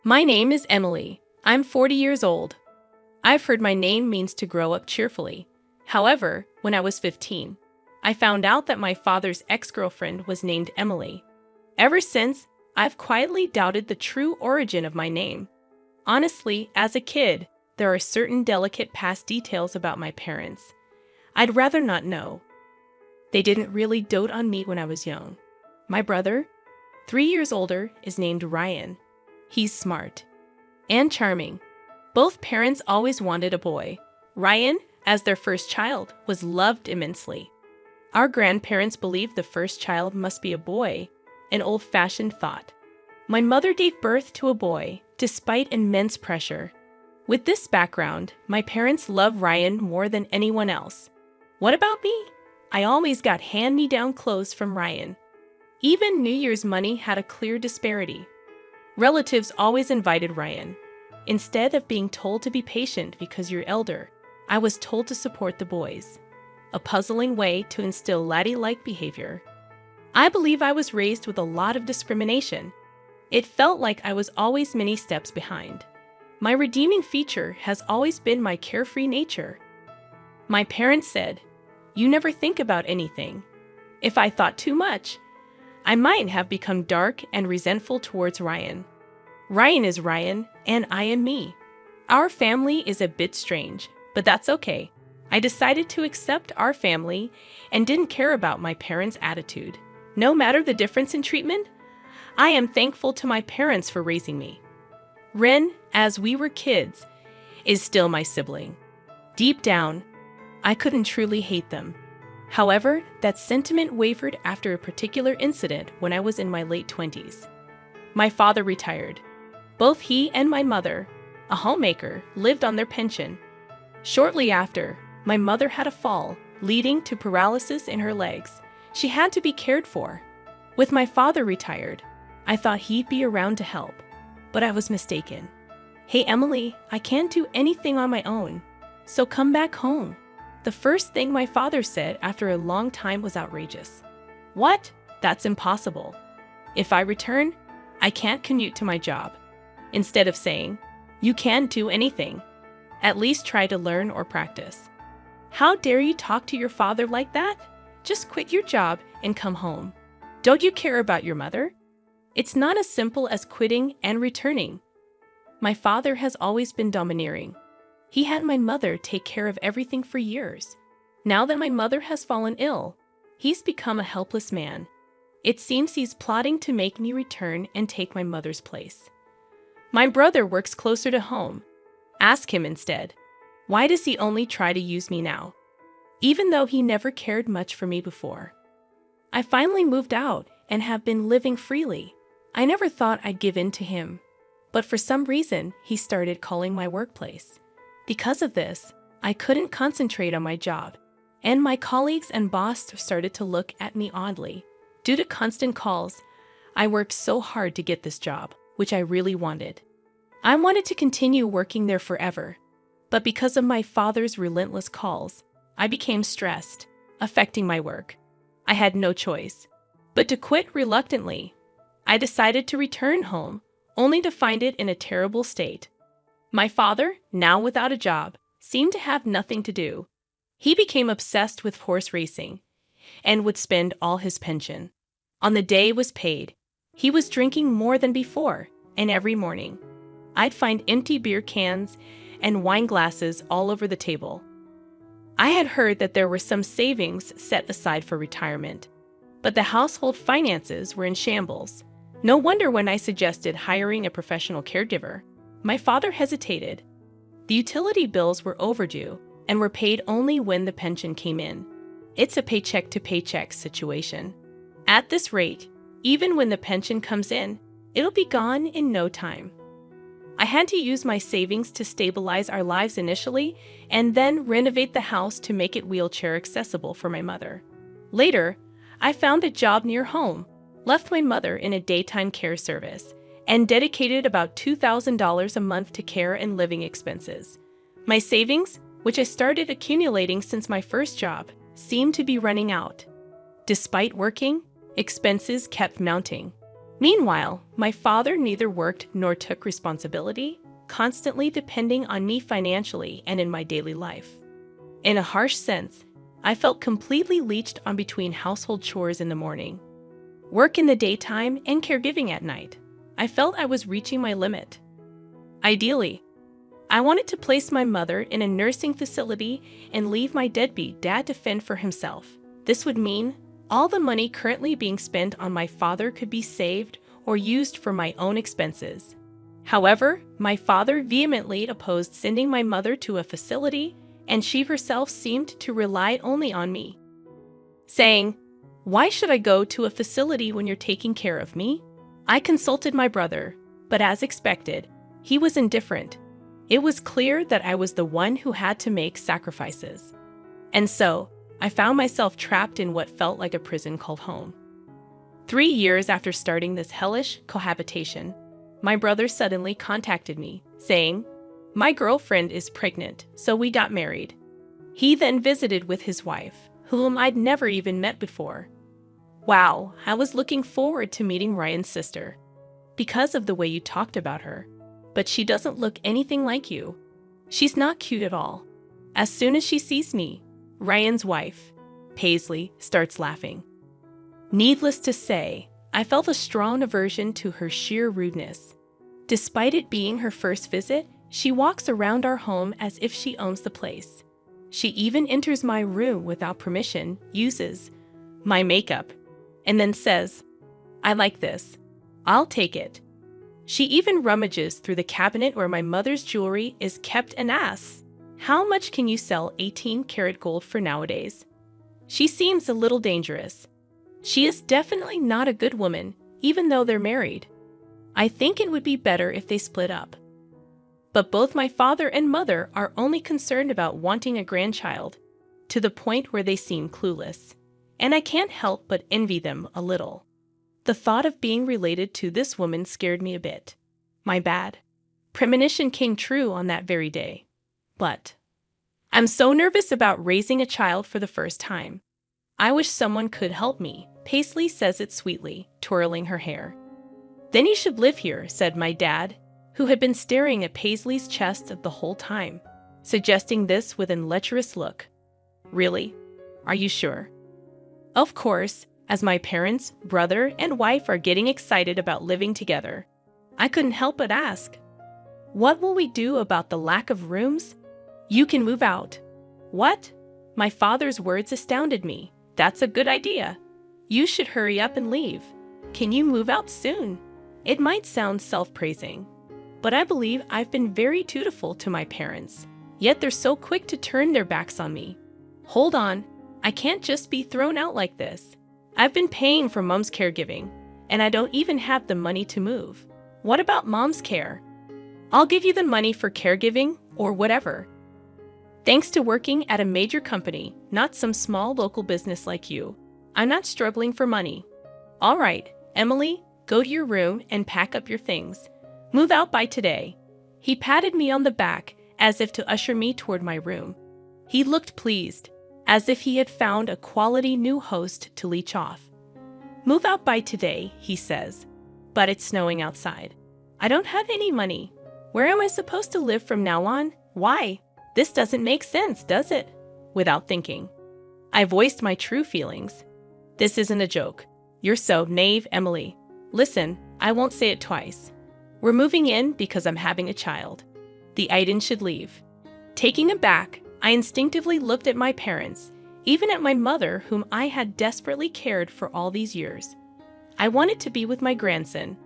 My name is Emily. I'm 40 years old. I've heard my name means to grow up cheerfully. However, when I was 15, I found out that my father's ex-girlfriend was named Emily. Ever since, I've quietly doubted the true origin of my name. Honestly, as a kid, there are certain delicate past details about my parents I'd rather not know. They didn't really dote on me when I was young. My brother, 3 years older, is named Ryan. He's smart and charming. Both parents always wanted a boy. Ryan, as their first child, was loved immensely. Our grandparents believed the first child must be a boy, an old-fashioned thought. My mother gave birth to a boy, despite immense pressure. With this background, my parents love Ryan more than anyone else. What about me? I always got hand-me-down clothes from Ryan. Even New Year's money had a clear disparity. Relatives always invited Ryan. Instead of being told to be patient because you're elder, I was told to support the boys. A puzzling way to instill laddie-like behavior. I believe I was raised with a lot of discrimination. It felt like I was always many steps behind. My redeeming feature has always been my carefree nature. My parents said, "You never think about anything." If I thought too much, I might have become dark and resentful towards Ryan. Ryan is Ryan, and I am me. Our family is a bit strange, but that's okay. I decided to accept our family and didn't care about my parents' attitude. No matter the difference in treatment, I am thankful to my parents for raising me. Ren, as we were kids, is still my sibling. Deep down, I couldn't truly hate them. However, that sentiment wavered after a particular incident when I was in my late 20s. My father retired. Both he and my mother, a homemaker, lived on their pension. Shortly after, my mother had a fall, leading to paralysis in her legs. She had to be cared for. With my father retired, I thought he'd be around to help, but I was mistaken. "Hey Emily, I can't do anything on my own, so come back home." The first thing my father said after a long time was outrageous. "What? That's impossible. If I return, I can't commute to my job." Instead of saying, "You can't do anything. At least try to learn or practice." How dare you talk to your father like that? Just quit your job and come home. Don't you care about your mother? It's not as simple as quitting and returning. My father has always been domineering. He had my mother take care of everything for years. Now that my mother has fallen ill, he's become a helpless man. It seems he's plotting to make me return and take my mother's place. My brother works closer to home. Ask him instead. Why does he only try to use me now? Even though he never cared much for me before. I finally moved out and have been living freely. I never thought I'd give in to him, but for some reason, he started calling my workplace. Because of this, I couldn't concentrate on my job, and my colleagues and boss started to look at me oddly. Due to constant calls, I worked so hard to get this job, which I really wanted. I wanted to continue working there forever, but because of my father's relentless calls, I became stressed, affecting my work. I had no choice but to quit reluctantly. I decided to return home, only to find it in a terrible state. My father, now without a job, seemed to have nothing to do. He became obsessed with horse racing and would spend all his pension. On the day it was paid, he was drinking more than before, and every morning, I'd find empty beer cans and wine glasses all over the table. I had heard that there were some savings set aside for retirement, but the household finances were in shambles. No wonder when I suggested hiring a professional caregiver, my father hesitated. The utility bills were overdue and were paid only when the pension came in. It's a paycheck-to-paycheck situation. At this rate, even when the pension comes in, it'll be gone in no time. I had to use my savings to stabilize our lives initially and then renovate the house to make it wheelchair accessible for my mother. Later, I found a job near home, left my mother in a daytime care service, and dedicated about $2,000 a month to care and living expenses. My savings, which I started accumulating since my first job, seemed to be running out. Despite working, expenses kept mounting. Meanwhile, my father neither worked nor took responsibility, constantly depending on me financially and in my daily life. In a harsh sense, I felt completely leached on between household chores in the morning, work in the daytime, and caregiving at night. I felt I was reaching my limit. Ideally, I wanted to place my mother in a nursing facility and leave my deadbeat dad to fend for himself. This would mean all the money currently being spent on my father could be saved or used for my own expenses. However, my father vehemently opposed sending my mother to a facility, and she herself seemed to rely only on me, saying, "Why should I go to a facility when you're taking care of me?" I consulted my brother, but as expected, he was indifferent. It was clear that I was the one who had to make sacrifices. And so, I found myself trapped in what felt like a prison called home. 3 years after starting this hellish cohabitation, my brother suddenly contacted me, saying, "My girlfriend is pregnant, so we got married." He then visited with his wife, whom I'd never even met before. Wow, I was looking forward to meeting Ryan's sister, because of the way you talked about her. But she doesn't look anything like you. She's not cute at all. As soon as she sees me, Ryan's wife, Paisley, starts laughing. Needless to say, I felt a strong aversion to her sheer rudeness. Despite it being her first visit, she walks around our home as if she owns the place. She even enters my room without permission, uses my makeup, and then says, "I like this. I'll take it." She even rummages through the cabinet where my mother's jewelry is kept and asks, "How much can you sell 18-karat gold for nowadays?" She seems a little dangerous. She is definitely not a good woman, even though they're married. I think it would be better if they split up. But both my father and mother are only concerned about wanting a grandchild, to the point where they seem clueless. And I can't help but envy them a little. The thought of being related to this woman scared me a bit. My bad. Premonition came true on that very day. But I'm so nervous about raising a child for the first time. I wish someone could help me. Paisley says it sweetly, twirling her hair. "Then you should live here," said my dad, who had been staring at Paisley's chest the whole time, suggesting this with an lecherous look. "Really? Are you sure?" Of course, as my parents, brother, and wife are getting excited about living together, I couldn't help but ask, "What will we do about the lack of rooms?" "You can move out." "What?" My father's words astounded me. "That's a good idea. You should hurry up and leave. Can you move out soon?" It might sound self-praising, but I believe I've been very dutiful to my parents, yet they're so quick to turn their backs on me. Hold on, I can't just be thrown out like this. I've been paying for Mom's caregiving, and I don't even have the money to move. What about Mom's care? I'll give you the money for caregiving or whatever. Thanks to working at a major company, not some small local business like you, I'm not struggling for money. All right, Emily, go to your room and pack up your things. Move out by today. He patted me on the back as if to usher me toward my room. He looked pleased, as if he had found a quality new host to leech off. "Move out by today," he says, "but it's snowing outside. I don't have any money. Where am I supposed to live from now on? Why? This doesn't make sense, does it?" Without thinking, I voiced my true feelings. "This isn't a joke. You're so naive, Emily. Listen, I won't say it twice. We're moving in because I'm having a child. The Aiden should leave." Taking aback, I instinctively looked at my parents, even at my mother, whom I had desperately cared for all these years. I wanted to be with my grandson.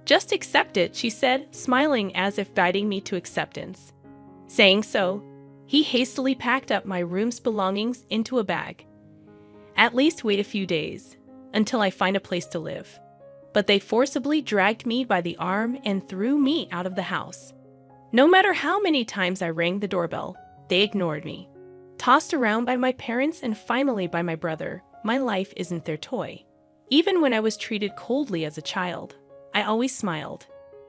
"Just accept it," she said, smiling as if guiding me to acceptance. Saying so, he hastily packed up my room's belongings into a bag. "At least wait a few days, until I find a place to live." But they forcibly dragged me by the arm and threw me out of the house. No matter how many times I rang the doorbell, they ignored me. Tossed around by my parents and finally by my brother, my life isn't their toy. Even when I was treated coldly as a child, I always smiled.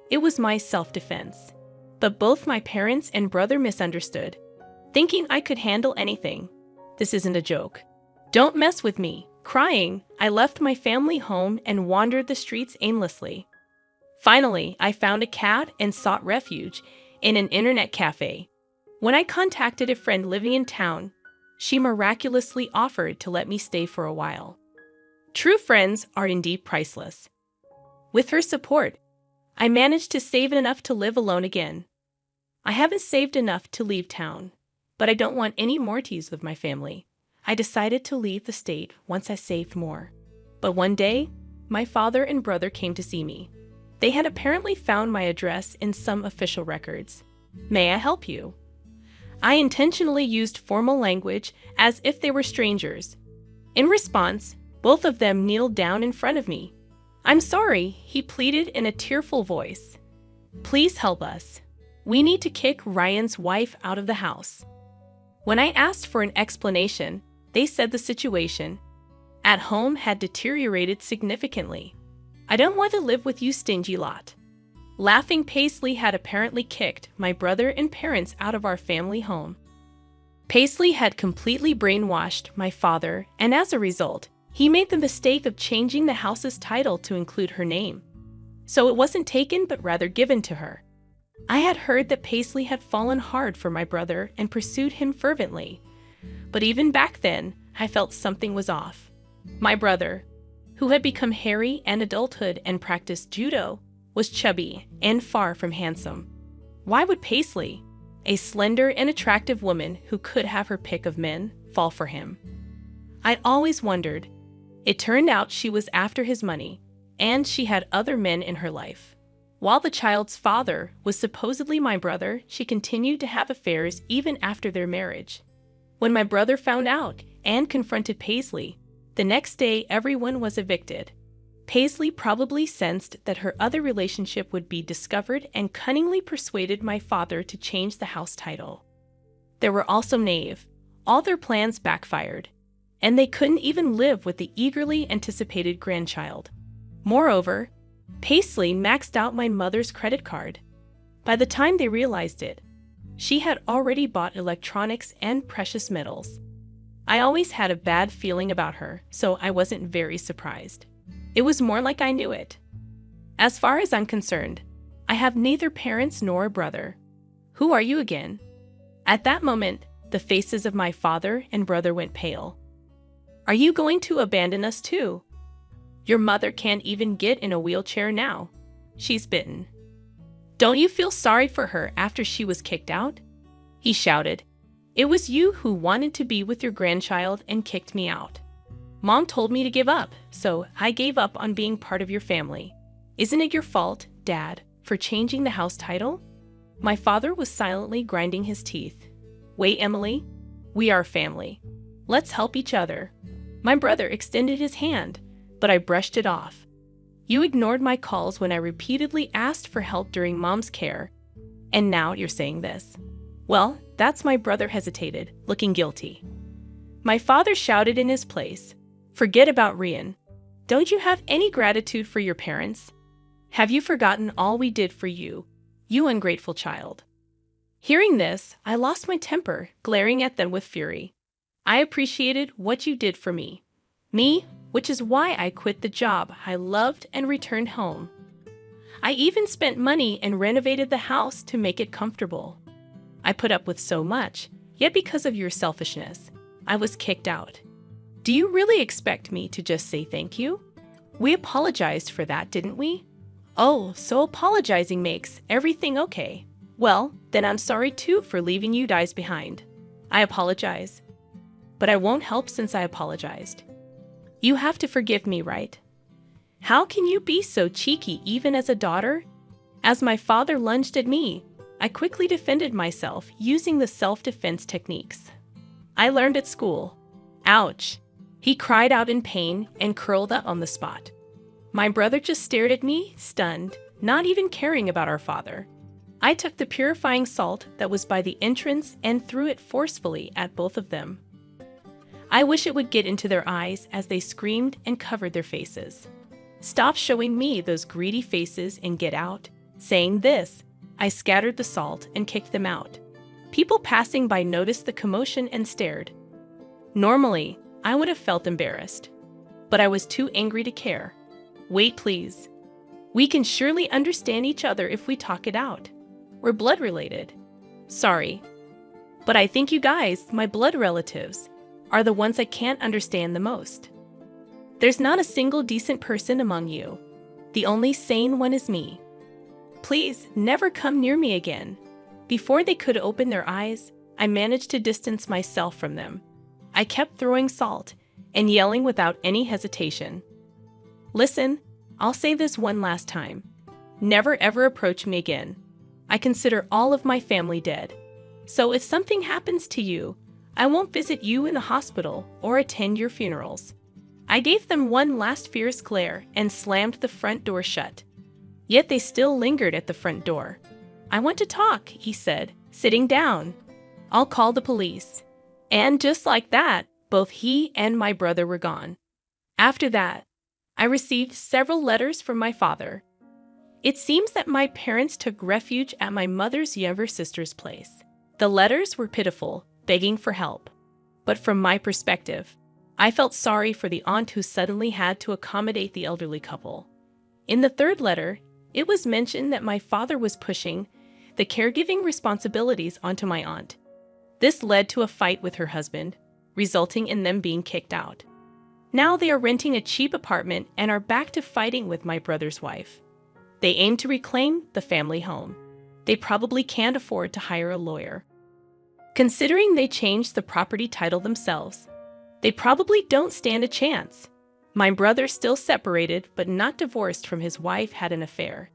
It was my self-defense. But both my parents and brother misunderstood, thinking I could handle anything. "This isn't a joke. Don't mess with me," Crying, I left my family home and wandered the streets aimlessly. Finally, I found a cab and sought refuge in an internet cafe. When I contacted a friend living in town, she miraculously offered to let me stay for a while. True friends are indeed priceless. With her support, I managed to save enough to live alone again. I haven't saved enough to leave town, but I don't want any more teas with my family. I decided to leave the state once I saved more. But one day, my father and brother came to see me. They had apparently found my address in some official records. May I help you? I intentionally used formal language as if they were strangers. In response, both of them kneeled down in front of me. I'm sorry, he pleaded in a tearful voice. Please help us. We need to kick Ryan's wife out of the house. When I asked for an explanation, they said the situation at home had deteriorated significantly. I don't want to live with you, stingy lot. Laughing, Paisley had apparently kicked my brother and parents out of our family home. Paisley had completely brainwashed my father, and as a result, he made the mistake of changing the house's title to include her name. So it wasn't taken, but rather given to her. I had heard that Paisley had fallen hard for my brother and pursued him fervently. But even back then, I felt something was off. My brother, who had become hairy in adulthood and practiced judo, was chubby and far from handsome. Why would Paisley, a slender and attractive woman who could have her pick of men, fall for him? I'd always wondered. It turned out she was after his money, and she had other men in her life. While the child's father was supposedly my brother, she continued to have affairs even after their marriage. When my brother found out and confronted Paisley, the next day everyone was evicted. Paisley probably sensed that her other relationship would be discovered and cunningly persuaded my father to change the house title. They were also naive. All their plans backfired, and they couldn't even live with the eagerly anticipated grandchild. Moreover, Paisley maxed out my mother's credit card. By the time they realized it, she had already bought electronics and precious metals. I always had a bad feeling about her, so I wasn't very surprised. It was more like I knew it. As far as I'm concerned, I have neither parents nor a brother. Who are you again? At that moment, the faces of my father and brother went pale. Are you going to abandon us too? Your mother can't even get in a wheelchair now. She's bitten. Don't you feel sorry for her after she was kicked out? He shouted. It was you who wanted to be with your grandchild and kicked me out. Mom told me to give up, so I gave up on being part of your family. Isn't it your fault, Dad, for changing the house title? My father was silently grinding his teeth. Wait, Emily. We are family. Let's help each other. My brother extended his hand, but I brushed it off. You ignored my calls when I repeatedly asked for help during Mom's care, and now you're saying this. Well, that's my brother hesitated, looking guilty. My father shouted in his place. Forget about Ryan. Don't you have any gratitude for your parents? Have you forgotten all we did for you, you ungrateful child? Hearing this, I lost my temper, glaring at them with fury. I appreciated what you did for me, which is why I quit the job I loved and returned home. I even spent money and renovated the house to make it comfortable. I put up with so much, yet because of your selfishness, I was kicked out. Do you really expect me to just say thank you? We apologized for that, didn't we? Oh, so apologizing makes everything okay. Well, then I'm sorry too for leaving you guys behind. I apologize. But I won't help since I apologized. You have to forgive me, right? How can you be so cheeky even as a daughter? As my father lunged at me, I quickly defended myself using the self-defense techniques I learned at school. Ouch! He cried out in pain and curled up on the spot. My brother just stared at me, stunned, not even caring about our father. I took the purifying salt that was by the entrance and threw it forcefully at both of them. I wish it would get into their eyes as they screamed and covered their faces. Stop showing me those greedy faces and get out. Saying this, I scattered the salt and kicked them out. People passing by noticed the commotion and stared. Normally, I would have felt embarrassed. but I was too angry to care. Wait, please. We can surely understand each other if we talk it out. We're blood related. Sorry. But I think you guys, my blood relatives, are the ones I can't understand the most. There's not a single decent person among you. The only sane one is me. Please, never come near me again. Before they could open their eyes, I managed to distance myself from them. I kept throwing salt and yelling without any hesitation. Listen, I'll say this one last time. Never ever approach me again. I consider all of my family dead. So if something happens to you, I won't visit you in the hospital or attend your funerals. I gave them one last fierce glare and slammed the front door shut. Yet they still lingered at the front door. I want to talk, he said, sitting down. I'll call the police. And just like that, both he and my brother were gone. After that, I received several letters from my father. It seems that my parents took refuge at my mother's younger sister's place. The letters were pitiful, begging for help. But from my perspective, I felt sorry for the aunt who suddenly had to accommodate the elderly couple. In the third letter, it was mentioned that my father was pushing the caregiving responsibilities onto my aunt. This led to a fight with her husband, resulting in them being kicked out. Now they are renting a cheap apartment and are back to fighting with my brother's wife. They aim to reclaim the family home. They probably can't afford to hire a lawyer. Considering they changed the property title themselves, they probably don't stand a chance. My brother, still separated but not divorced from his wife, had an affair.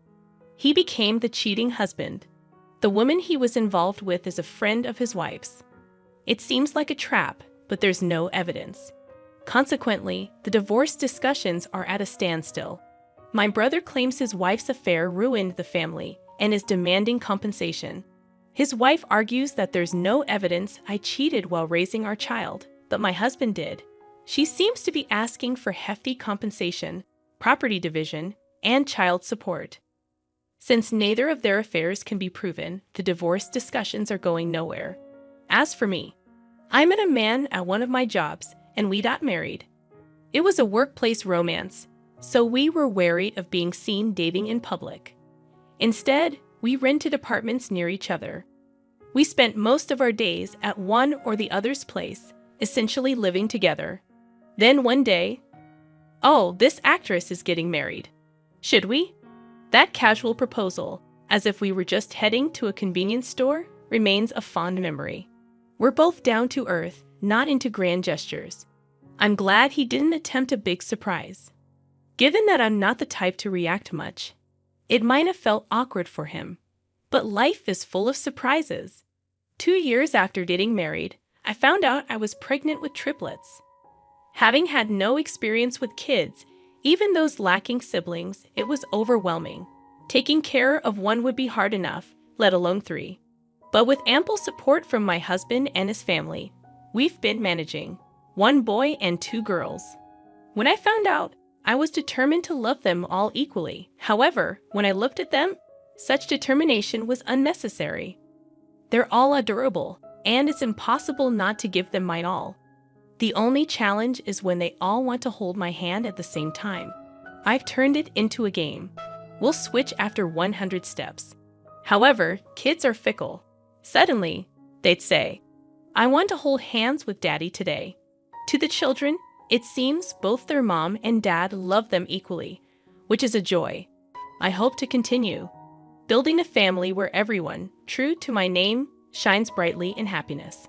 He became the cheating husband. The woman he was involved with is a friend of his wife's. It seems like a trap, but there's no evidence. Consequently, the divorce discussions are at a standstill. My brother claims his wife's affair ruined the family and is demanding compensation. His wife argues that there's no evidence I cheated while raising our child, but my husband did. She seems to be asking for hefty compensation, property division, and child support. Since neither of their affairs can be proven, the divorce discussions are going nowhere. As for me, I met a man at one of my jobs, and we got married. It was a workplace romance, so we were wary of being seen dating in public. Instead, we rented apartments near each other. We spent most of our days at one or the other's place, essentially living together. Then one day, oh, this actress is getting married. Should we? That casual proposal, as if we were just heading to a convenience store, remains a fond memory. We're both down to earth, not into grand gestures. I'm glad he didn't attempt a big surprise. Given that I'm not the type to react much, it might have felt awkward for him. But life is full of surprises. 2 years after getting married, I found out I was pregnant with triplets. Having had no experience with kids, even those lacking siblings, it was overwhelming. Taking care of one would be hard enough, let alone 3. But with ample support from my husband and his family, we've been managing 1 boy and 2 girls. When I found out, I was determined to love them all equally. However, when I looked at them, such determination was unnecessary. They're all adorable, and it's impossible not to give them mine all. The only challenge is when they all want to hold my hand at the same time. I've turned it into a game. We'll switch after 100 steps. However, kids are fickle. Suddenly, they'd say, I want to hold hands with Daddy today. To the children, it seems both their mom and dad love them equally, which is a joy. I hope to continue building a family where everyone, true to my name, shines brightly in happiness.